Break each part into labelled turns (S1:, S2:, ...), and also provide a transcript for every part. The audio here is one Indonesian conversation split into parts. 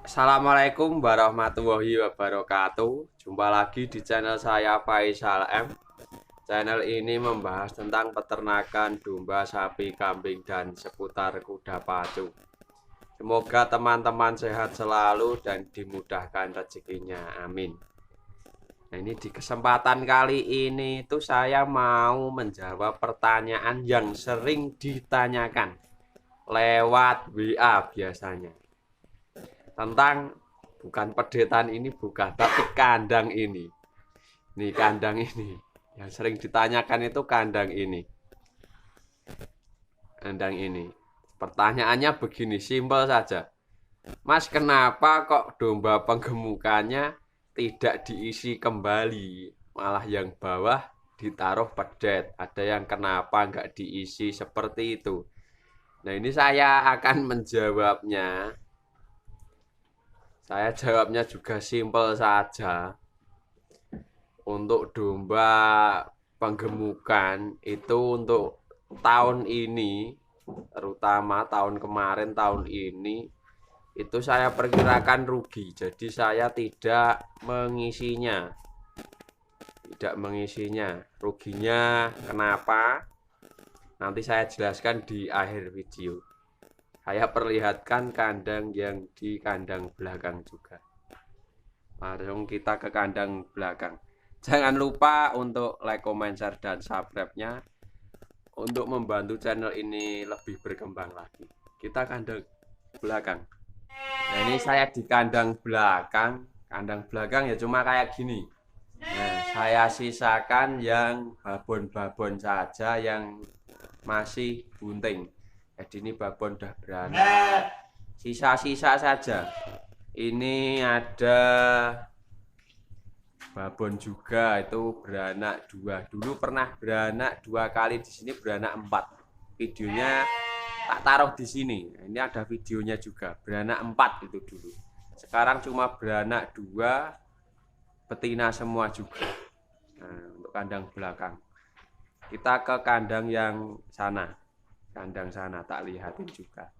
S1: Assalamualaikum warahmatullahi wabarakatuh. Jumpa lagi di channel saya Faisal M. Channel ini membahas tentang peternakan domba, sapi, kambing, dan seputar kuda pacu. Semoga teman-teman sehat selalu dan dimudahkan rezekinya. Amin. Nah, ini di kesempatan kali ini itu saya mau menjawab pertanyaan yang sering ditanyakan lewat WA biasanya. Tentang bukan pedetan ini, bukan, tapi kandang ini. Nih kandang ini. Yang sering ditanyakan itu kandang ini. Kandang ini. Pertanyaannya begini, simpel saja. Mas, kenapa kok domba penggemukannya tidak diisi kembali? Malah yang bawah ditaruh pedet. Ada yang kenapa nggak diisi seperti itu? Nah, ini saya akan menjawabnya. Saya jawabnya juga simpel saja. Untuk domba penggemukan itu untuk tahun ini, terutama tahun kemarin, tahun ini itu saya perkirakan rugi. Jadi saya tidak mengisinya. Ruginya kenapa? Nanti saya jelaskan di akhir video. Saya perlihatkan kandang yang di kandang belakang juga. Langsung kita ke kandang belakang. Jangan lupa untuk like, comment, share, dan subscribe-nya untuk membantu channel ini lebih berkembang lagi. Kita kandang belakang. Nah, ini saya di kandang belakang. Kandang belakang ya cuma kayak gini. Nah, saya sisakan yang babon-babon saja yang masih bunting. Jadi ini babon udah beranak. Sisa-sisa saja. Ini ada babon juga, itu beranak dua. Dulu pernah beranak 2 kali, di sini beranak 4. Videonya tak taruh di sini. Ini ada videonya juga. Beranak 4 itu dulu. Sekarang cuma beranak 2, betina semua juga. Nah, untuk kandang belakang. Kita ke kandang yang sana. Kandang sana tak lihatin juga.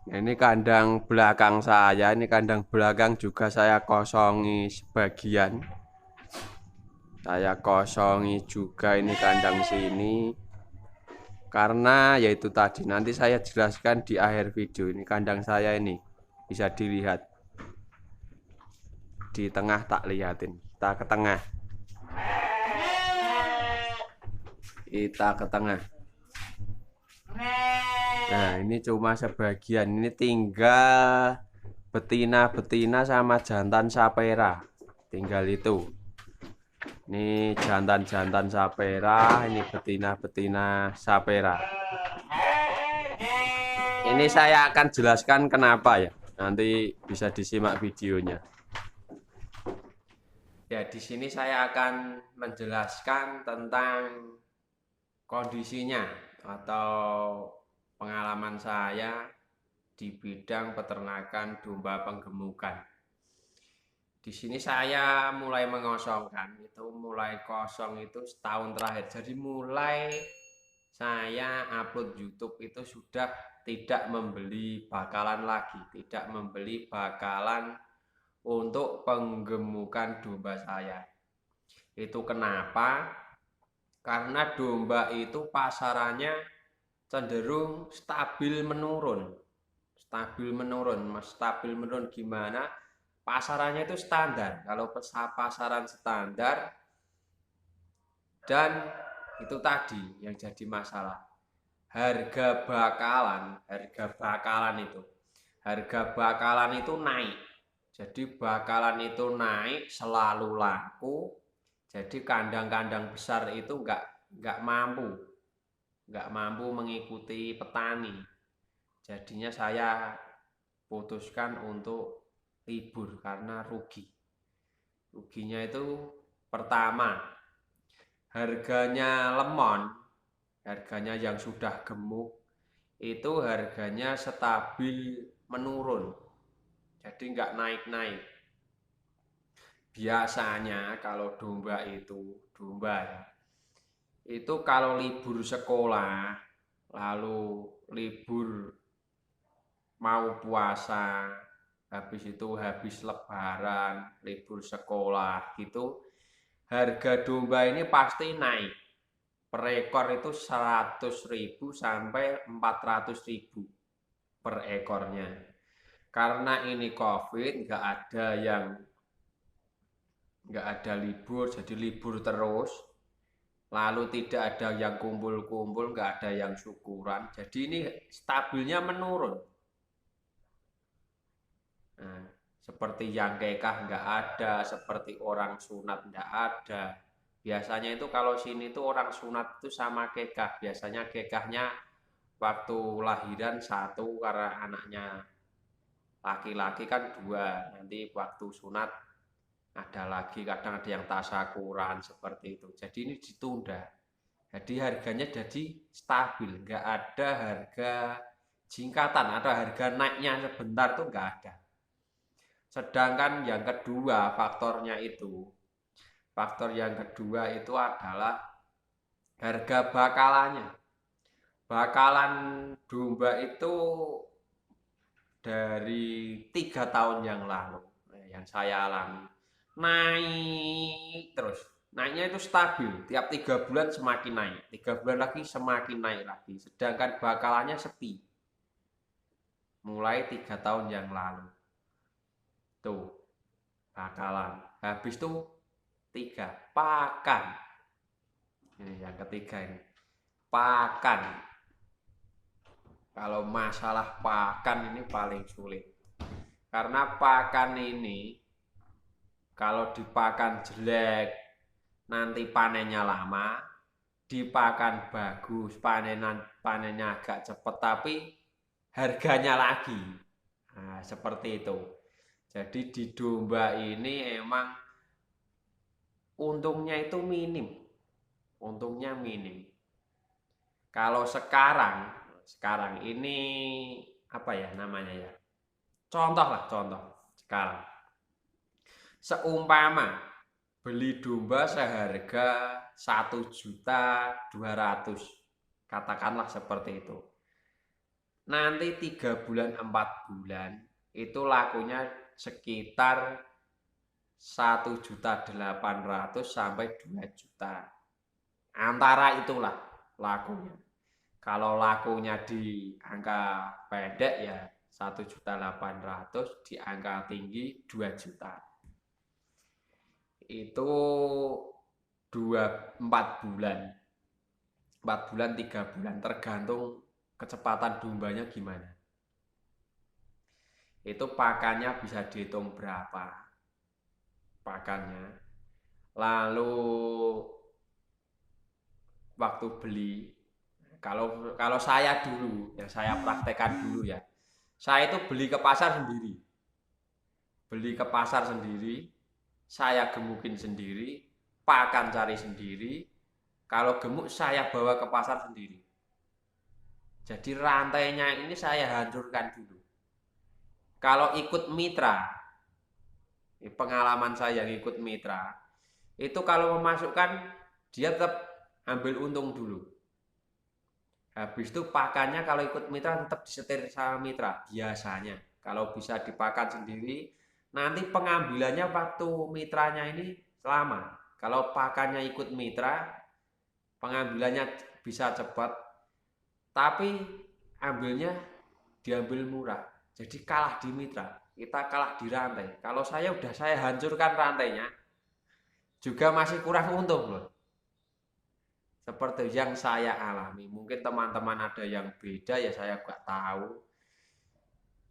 S1: Nah, ini kandang belakang saya. Ini kandang belakang juga saya kosongi sebagian. Saya kosongi juga ini kandang sini. Karena yaitu tadi nanti saya jelaskan di akhir video. Ini kandang saya ini. Bisa dilihat. Di tengah tak lihatin. Kita ke tengah. Kita ke tengah. Nah, ini cuma sebagian. Ini tinggal betina-betina sama jantan sapera. Tinggal itu. Ini jantan-jantan sapera, ini betina-betina sapera. Ini saya akan jelaskan kenapa ya. Nanti bisa disimak videonya. Ya, di sini saya akan menjelaskan tentang kondisinya atau pengalaman saya di bidang peternakan domba penggemukan. Di sini saya mulai mengosongkan, itu mulai kosong itu setahun terakhir. Jadi mulai saya upload YouTube itu sudah tidak membeli bakalan lagi, tidak membeli bakalan untuk penggemukan domba saya. Itu kenapa? Karena domba itu pasarannya cenderung stabil menurun. Stabil menurun, Mas. Stabil menurun gimana? Pasarannya itu standar. Kalau pasaran standar dan itu tadi yang jadi masalah. Harga bakalan itu naik. Jadi bakalan itu naik selalu laku. Jadi kandang-kandang besar itu nggak mampu mengikuti petani. Jadinya saya putuskan untuk libur karena rugi. Ruginya itu pertama, harganya lemon, harganya yang sudah gemuk, itu harganya stabil menurun. Jadi nggak naik-naik. Biasanya kalau domba ya, itu kalau libur sekolah, lalu libur mau puasa, habis itu habis lebaran, libur sekolah gitu, harga domba ini pasti naik. Per ekor itu 100.000 sampai 400.000 per ekornya. Karena ini COVID, nggak ada libur, jadi libur terus. Lalu tidak ada yang kumpul-kumpul, nggak ada yang syukuran. Jadi ini stabilnya menurun. Nah, seperti yang kekah nggak ada, seperti orang sunat nggak ada. Biasanya itu kalau sini tuh orang sunat itu sama kekah. Biasanya kekahnya waktu lahiran satu karena anaknya laki-laki kan dua. Nanti waktu sunat ada lagi, kadang ada yang tasakuran seperti itu. Jadi ini ditunda. Jadi harganya jadi stabil, nggak ada harga jingkatan, ada harga naiknya sebentar tuh nggak ada. Sedangkan yang kedua faktor yang kedua itu adalah harga bakalannya. Bakalan domba itu dari 3 tahun yang lalu, yang saya alami, naik terus. Naiknya itu stabil, tiap 3 bulan semakin naik, 3 bulan lagi semakin naik lagi. Sedangkan bakalannya sepi, mulai 3 tahun yang lalu. Tuh, bakalan. Habis itu 3, pakan. Ini yang ketiga ini, pakan. Kalau masalah pakan ini paling sulit. Karena pakan ini kalau dipakan jelek nanti panennya lama, dipakan bagus panennya agak cepat tapi harganya lagi. Nah, seperti itu. Jadi di domba ini emang untungnya itu minim. Untungnya minim. Kalau sekarang ini apa ya namanya ya? Contoh sekarang. Seumpama beli domba seharga 1.200.000, katakanlah seperti itu. Nanti 3 bulan 4 bulan itu lakunya sekitar 1.800.000 sampai 2 juta. Antara itulah lakunya. Kalau lakunya di angka pendek ya 1.800.000, di angka tinggi 2 juta. Itu 4 bulan. 4 bulan 3 bulan tergantung kecepatan dombanya gimana. Itu pakannya bisa dihitung berapa pakannya. Lalu waktu beli, kalau saya dulu, yang saya praktekkan dulu ya, saya itu beli ke pasar sendiri, saya gemukin sendiri, pakan cari sendiri, kalau gemuk saya bawa ke pasar sendiri. Jadi rantainya ini saya hancurkan dulu. Kalau ikut mitra, pengalaman saya yang ikut mitra, itu kalau memasukkan dia tetap ambil untung dulu. Habis itu pakannya kalau ikut mitra tetap disetir sama mitra biasanya. Kalau bisa dipakan sendiri, nanti pengambilannya waktu mitranya ini lama. Kalau pakannya ikut mitra, pengambilannya bisa cepat, tapi ambilnya diambil murah. Jadi kalah di mitra, kita kalah di rantai. Kalau saya hancurkan rantainya, juga masih kurang untung loh. Seperti yang saya alami. Mungkin teman-teman ada yang beda ya saya nggak tahu.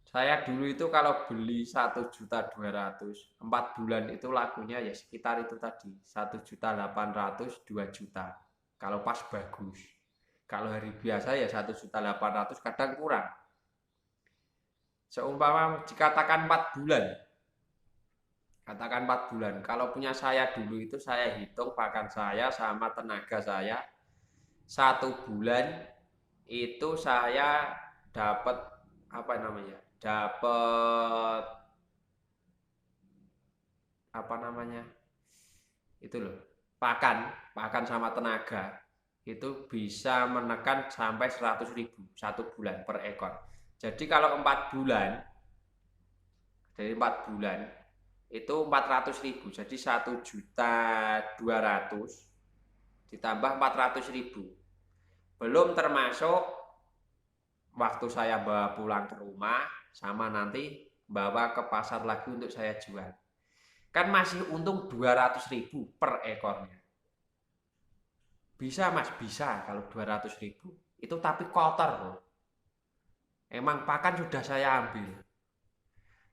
S1: Saya dulu itu kalau beli 1.200.000, 4 bulan itu lakunya ya sekitar itu tadi, 1.800.000, 2 juta. Kalau pas bagus. Kalau hari biasa ya 1.800.000, kadang kurang. Seumpama dikatakan 4 bulan. Katakan 4 bulan. Kalau punya saya dulu itu saya hitung pakan saya sama tenaga saya. 1 bulan itu saya dapat apa namanya? Dapat apa namanya? Itu loh. Pakan sama tenaga itu bisa menekan sampai 100.000 1 bulan per ekor. Jadi kalau 4 bulan, dari 4 bulan itu 400.000, jadi 1.200.000 ditambah 400.000. Belum termasuk waktu saya bawa pulang ke rumah sama nanti bawa ke pasar lagi untuk saya jual. Kan masih untung 200.000 per ekornya. Bisa Mas, bisa kalau 200.000. Itu tapi kotor loh. Emang pakan sudah saya ambil.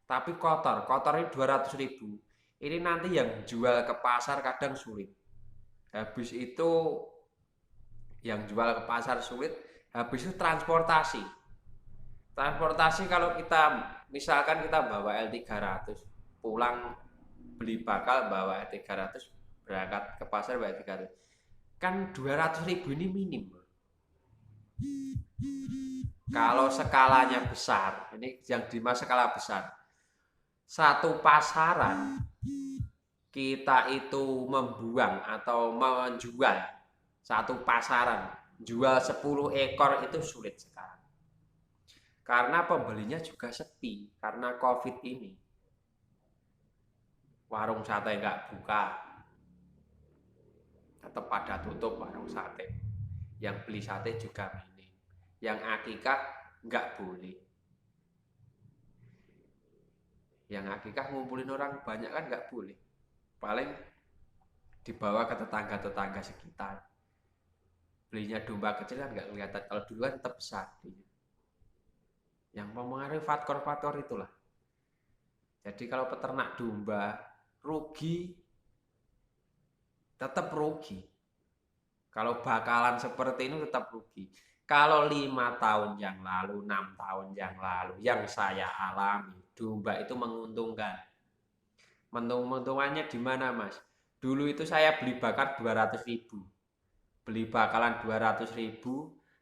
S1: Tapi kotor, kotornya 200.000. Ini nanti yang jual ke pasar kadang sulit. Habis itu yang jual ke pasar sulit, habis itu transportasi. Transportasi kalau kita misalkan kita bawa L300, pulang beli bakal bawa L300, berangkat ke pasar bawa L300. Kan 200.000 ini minim. Kalau skalanya besar, ini yang di skala besar. Satu pasaran kita itu membuang atau menjual satu pasaran, jual 10 ekor itu sulit sekarang. Karena pembelinya juga sepi karena COVID ini. Warung sate nggak buka, tetap pada tutup warung sate. Yang beli sate juga minim. Yang akikah nggak boleh. Yang akikah ngumpulin orang banyak kan nggak boleh. Paling dibawa ke tetangga-tetangga sekitar. Belinya domba kecil kan nggak kelihatan. Kalau dulu kan tetap besar. Yang mempengaruhi faktor-faktor itulah. Jadi kalau peternak domba rugi, tetap rugi. Kalau bakalan seperti ini tetap rugi. Kalau 5 tahun yang lalu, 6 tahun yang lalu, yang saya alami, domba itu menguntungkan. Menguntungkannya di mana, Mas? Dulu itu saya beli bakar 200.000. Beli bakalan 200.000,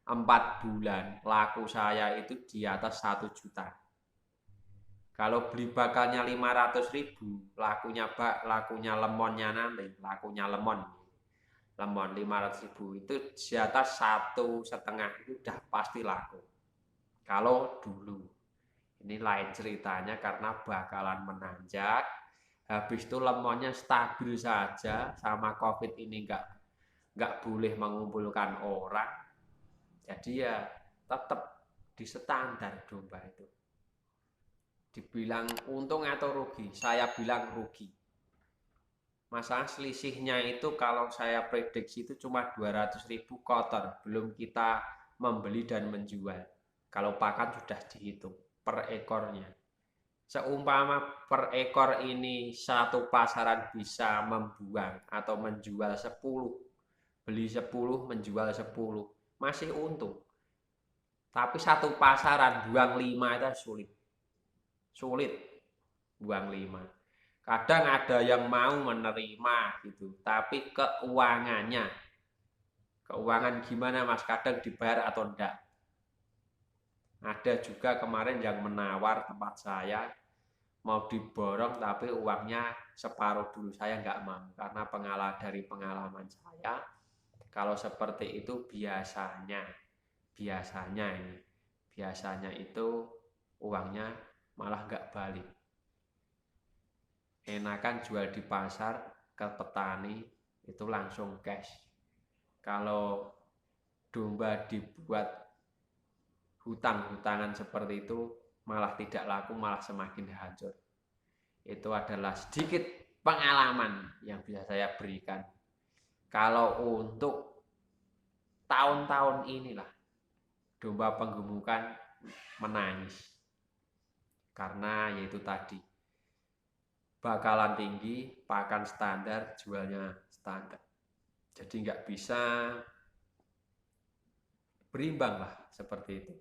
S1: 4 bulan. Laku saya itu di atas 1 juta. Kalau beli bakalnya 500.000, lakunya lemonnya nanti, lakunya lemon 500.000 itu di atas 1,5 itu udah pasti laku. Kalau dulu, ini lain ceritanya karena bakalan menanjak, habis itu lemonnya stabil saja, sama COVID ini nggak boleh mengumpulkan orang, jadi ya tetap di standar domba itu. Dibilang untung atau rugi, saya bilang rugi. Masalah selisihnya itu kalau saya prediksi itu cuma 200.000 kotor, belum kita membeli dan menjual. Kalau pakan sudah dihitung per ekornya. Seumpama per ekor ini satu pasaran bisa membuang atau menjual 10, beli 10 menjual 10, masih untung. Tapi satu pasaran buang 5 itu sulit buang 5. Kadang ada yang mau menerima gitu, tapi keuangan gimana Mas, kadang dibayar atau enggak. Ada juga kemarin yang menawar tempat saya, mau diborong tapi uangnya separuh dulu. Saya enggak mau, karena dari pengalaman saya, kalau seperti itu biasanya itu uangnya malah enggak balik. Enakan jual di pasar ke petani itu langsung cash. Kalau domba dibuat hutang-hutangan seperti itu malah tidak laku, malah semakin hancur. Itu adalah sedikit pengalaman yang bisa saya berikan. Kalau untuk tahun-tahun inilah domba penggemukan menangis karena yaitu tadi bakalan tinggi, pakan standar, jualnya standar. Jadi nggak bisa berimbang lah seperti itu.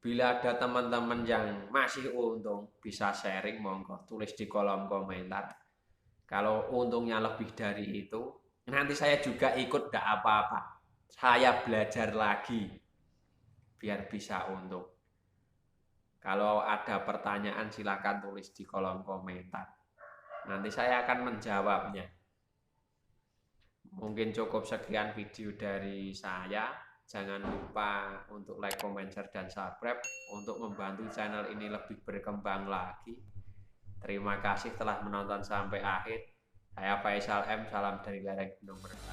S1: Bila ada teman-teman yang masih untung, bisa sharing, monggo tulis di kolom komentar. Kalau untungnya lebih dari itu, nanti saya juga ikut nggak apa-apa. Saya belajar lagi biar bisa untung. Kalau ada pertanyaan silakan tulis di kolom komentar. Nanti saya akan menjawabnya. Mungkin cukup sekian video dari saya. Jangan lupa untuk like, comment, share, dan subscribe untuk membantu channel ini lebih berkembang lagi. Terima kasih telah menonton sampai akhir. Saya Faisal M, salam dari lereng Gunung Merapi.